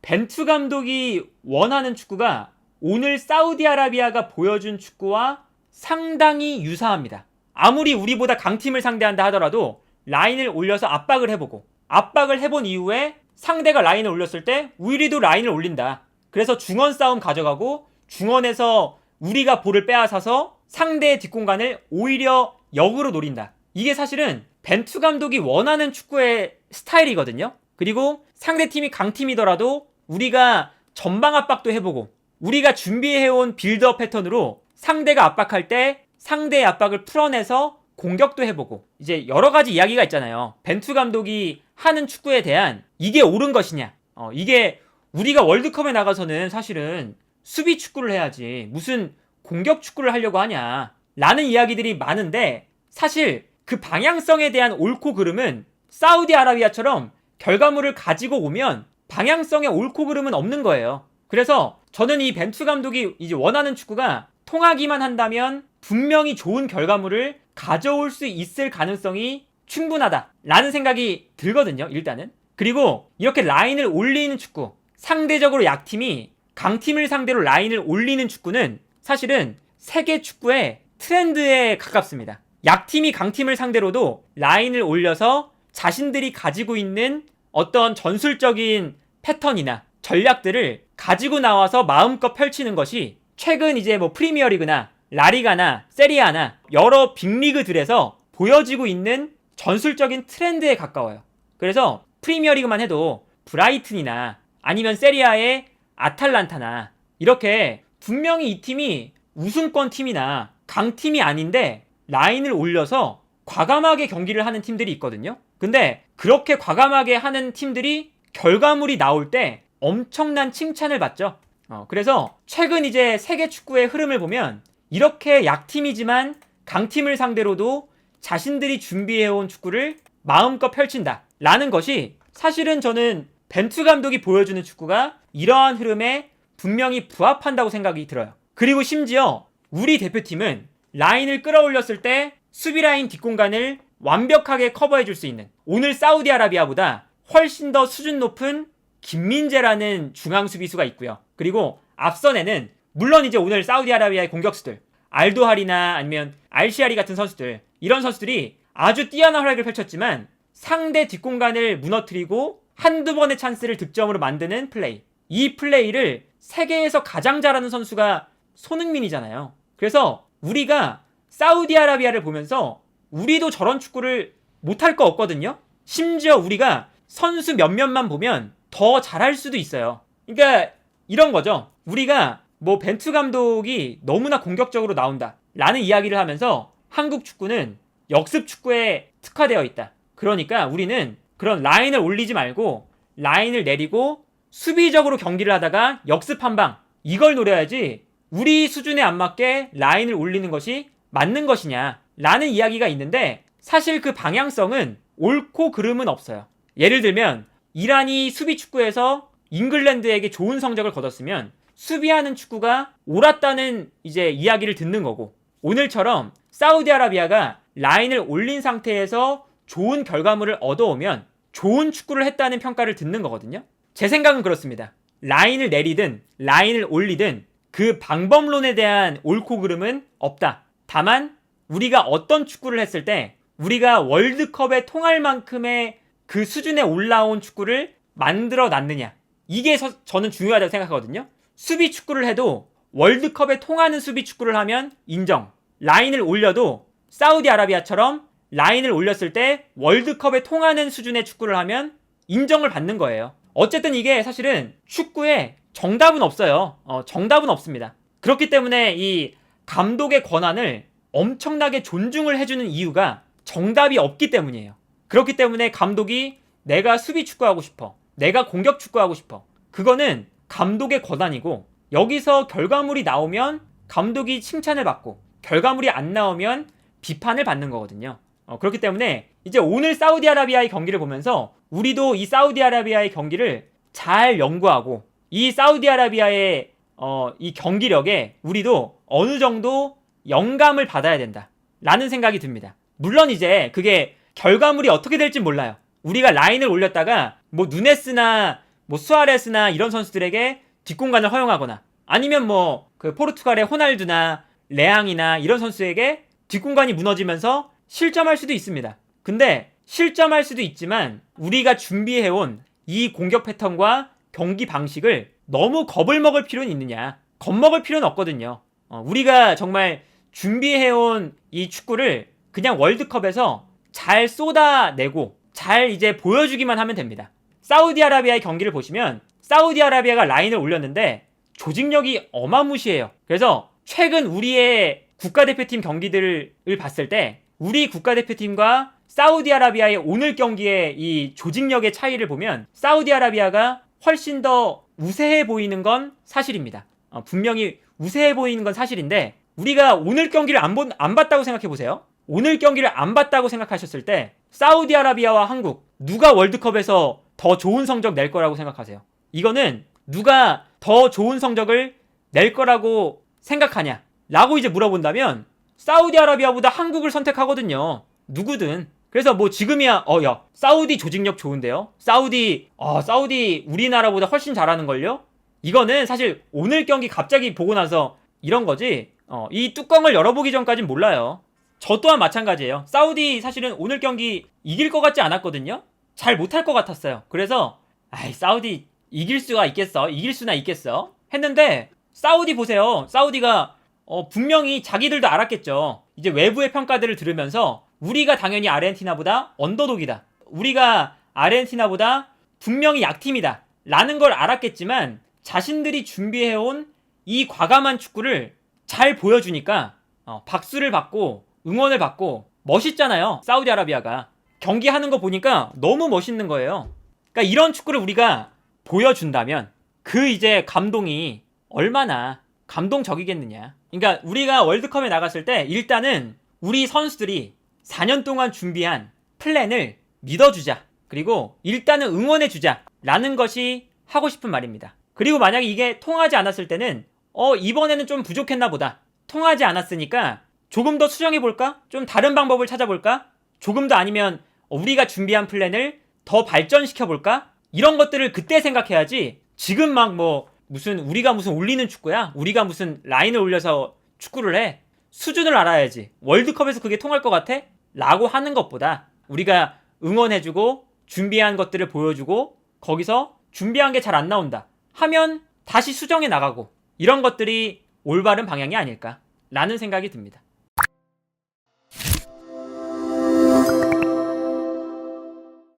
벤투 감독이 원하는 축구가 오늘 사우디아라비아가 보여준 축구와 상당히 유사합니다. 아무리 우리보다 강팀을 상대한다 하더라도 라인을 올려서 압박을 해보고, 압박을 해본 이후에 상대가 라인을 올렸을 때 우리도 라인을 올린다. 그래서 중원 싸움 가져가고 중원에서 우리가 볼을 빼앗아서 상대의 뒷공간을 오히려 역으로 노린다. 이게 사실은 벤투 감독이 원하는 축구의 스타일이거든요. 그리고 상대팀이 강팀이더라도 우리가 전방 압박도 해보고, 우리가 준비해온 빌드업 패턴으로 상대가 압박할 때 상대의 압박을 풀어내서 공격도 해보고, 이제 여러 가지 이야기가 있잖아요. 벤투 감독이 하는 축구에 대한 이게 옳은 것이냐, 이게 우리가 월드컵에 나가서는 사실은 수비 축구를 해야지 무슨 공격 축구를 하려고 하냐 라는 이야기들이 많은데, 사실 그 방향성에 대한 옳고 그름은 사우디아라비아처럼 결과물을 가지고 오면 방향성의 옳고 그름은 없는 거예요. 그래서 저는 이 벤투 감독이 이제 원하는 축구가 통하기만 한다면 분명히 좋은 결과물을 가져올 수 있을 가능성이 충분하다라는 생각이 들거든요, 일단은. 그리고 이렇게 라인을 올리는 축구, 상대적으로 약팀이 강팀을 상대로 라인을 올리는 축구는 사실은 세계 축구의 트렌드에 가깝습니다. 약팀이 강팀을 상대로도 라인을 올려서 자신들이 가지고 있는 어떤 전술적인 패턴이나 전략들을 가지고 나와서 마음껏 펼치는 것이 최근 이제 뭐 프리미어리그나 라리가나 세리아나 여러 빅리그들에서 보여지고 있는 전술적인 트렌드에 가까워요. 그래서 프리미어리그만 해도 브라이튼이나 아니면 세리아의 아탈란타나 이렇게 분명히 이 팀이 우승권 팀이나 강팀이 아닌데 라인을 올려서 과감하게 경기를 하는 팀들이 있거든요. 근데 그렇게 과감하게 하는 팀들이 결과물이 나올 때 엄청난 칭찬을 받죠. 그래서 최근 이제 세계 축구의 흐름을 보면 이렇게 약팀이지만 강팀을 상대로도 자신들이 준비해온 축구를 마음껏 펼친다 라는 것이 사실은 저는 벤투 감독이 보여주는 축구가 이러한 흐름에 분명히 부합한다고 생각이 들어요. 그리고 심지어 우리 대표팀은 라인을 끌어올렸을 때 수비라인 뒷공간을 완벽하게 커버해줄 수 있는, 오늘 사우디아라비아보다 훨씬 더 수준 높은 김민재라는 중앙 수비수가 있고요. 그리고 앞선에는 물론 이제 오늘 사우디아라비아의 공격수들 알도하리나 아니면 알시아리 같은 선수들, 이런 선수들이 아주 뛰어난 활약을 펼쳤지만 상대 뒷공간을 무너뜨리고 한두 번의 찬스를 득점으로 만드는 플레이, 이 플레이를 세계에서 가장 잘하는 선수가 손흥민이잖아요. 그래서 우리가 사우디아라비아를 보면서 우리도 저런 축구를 못할 거 없거든요. 심지어 우리가 선수 몇몇만 보면 더 잘할 수도 있어요. 그러니까 이런 거죠. 우리가 뭐 벤투 감독이 너무나 공격적으로 나온다 라는 이야기를 하면서 한국 축구는 역습 축구에 특화되어 있다. 그러니까 우리는 그런 라인을 올리지 말고 라인을 내리고 수비적으로 경기를 하다가 역습 한 방, 이걸 노려야지 우리 수준에 안 맞게 라인을 올리는 것이 맞는 것이냐 라는 이야기가 있는데, 사실 그 방향성은 옳고 그름은 없어요. 예를 들면 이란이 수비 축구에서 잉글랜드에게 좋은 성적을 거뒀으면 수비하는 축구가 옳았다는 이제 이야기를 듣는 거고, 오늘처럼 사우디아라비아가 라인을 올린 상태에서 좋은 결과물을 얻어오면 좋은 축구를 했다는 평가를 듣는 거거든요. 제 생각은 그렇습니다. 라인을 내리든 라인을 올리든 그 방법론에 대한 옳고 그름은 없다. 다만 우리가 어떤 축구를 했을 때 우리가 월드컵에 통할 만큼의 그 수준에 올라온 축구를 만들어 놨느냐, 이게 저는 중요하다고 생각하거든요. 수비 축구를 해도 월드컵에 통하는 수비 축구를 하면 인정. 라인을 올려도 사우디아라비아처럼 라인을 올렸을 때 월드컵에 통하는 수준의 축구를 하면 인정을 받는 거예요. 어쨌든 이게 사실은 축구에 정답은 없어요. 정답은 없습니다. 그렇기 때문에 이 감독의 권한을 엄청나게 존중을 해주는 이유가 정답이 없기 때문이에요. 그렇기 때문에 감독이 내가 수비 축구하고 싶어, 내가 공격 축구하고 싶어, 그거는 감독의 권한이고, 여기서 결과물이 나오면 감독이 칭찬을 받고 결과물이 안 나오면 비판을 받는 거거든요. 그렇기 때문에 이제 오늘 사우디아라비아의 경기를 보면서 우리도 이 사우디아라비아의 경기를 잘 연구하고 이 사우디아라비아의 이 경기력에 우리도 어느 정도 영감을 받아야 된다 라는 생각이 듭니다. 물론 이제 그게 결과물이 어떻게 될지 몰라요. 우리가 라인을 올렸다가 뭐 누네스나 뭐 수아레스나 이런 선수들에게 뒷공간을 허용하거나 아니면 뭐 그 포르투갈의 호날두나 레앙이나 이런 선수에게 뒷공간이 무너지면서 실점할 수도 있습니다. 근데 실점할 수도 있지만 우리가 준비해온 이 공격 패턴과 경기 방식을 너무 겁을 먹을 필요는 있느냐? 겁먹을 필요는 없거든요. 우리가 정말 준비해온 이 축구를 그냥 월드컵에서 잘 쏟아내고 잘 이제 보여주기만 하면 됩니다. 사우디아라비아의 경기를 보시면 사우디아라비아가 라인을 올렸는데 조직력이 어마무시해요. 그래서 최근 우리의 국가대표팀 경기들을 봤을 때 우리 국가대표팀과 사우디아라비아의 오늘 경기의 이 조직력의 차이를 보면 사우디아라비아가 훨씬 더 우세해 보이는 건 사실입니다. 분명히 우세해 보이는 건 사실인데 우리가 오늘 경기를 안 봤다고 생각해 보세요. 오늘 경기를 안 봤다고 생각하셨을 때 사우디아라비아와 한국 누가 월드컵에서 더 좋은 성적 낼 거라고 생각하세요? 이거는 누가 더 좋은 성적을 낼 거라고 생각하냐? 라고 이제 물어본다면 사우디아라비아보다 한국을 선택하거든요. 누구든. 그래서 뭐 지금이야 야 사우디 조직력 좋은데요? 사우디 우리나라보다 훨씬 잘하는걸요? 이거는 사실 오늘 경기 갑자기 보고 나서 이런 거지 이 뚜껑을 열어보기 전까진 몰라요. 저 또한 마찬가지예요. 사우디 사실은 오늘 경기 이길 것 같지 않았거든요? 잘 못할 것 같았어요. 그래서 사우디 이길 수나 있겠어 했는데 사우디 보세요. 사우디가 분명히 자기들도 알았겠죠. 이제 외부의 평가들을 들으면서 우리가 당연히 아르헨티나보다 언더독이다. 우리가 아르헨티나보다 분명히 약팀이다. 라는 걸 알았겠지만 자신들이 준비해온 이 과감한 축구를 잘 보여주니까 박수를 받고 응원을 받고 멋있잖아요. 사우디아라비아가. 경기하는 거 보니까 너무 멋있는 거예요. 그러니까 이런 축구를 우리가 보여준다면 그 이제 감동이 얼마나 감동적이겠느냐. 그러니까 우리가 월드컵에 나갔을 때 일단은 우리 선수들이 4년 동안 준비한 플랜을 믿어주자. 그리고 일단은 응원해주자. 라는 것이 하고 싶은 말입니다. 그리고 만약에 이게 통하지 않았을 때는 이번에는 좀 부족했나 보다. 통하지 않았으니까 조금 더 수정해볼까? 좀 다른 방법을 찾아볼까? 조금 더 아니면 우리가 준비한 플랜을 더 발전시켜볼까? 이런 것들을 그때 생각해야지 지금 막 우리가 무슨 올리는 축구야? 우리가 무슨 라인을 올려서 축구를 해? 수준을 알아야지. 월드컵에서 그게 통할 것 같아? 라고 하는 것보다 우리가 응원해주고 준비한 것들을 보여주고 거기서 준비한 게 잘 안 나온다 하면 다시 수정해 나가고 이런 것들이 올바른 방향이 아닐까 라는 생각이 듭니다.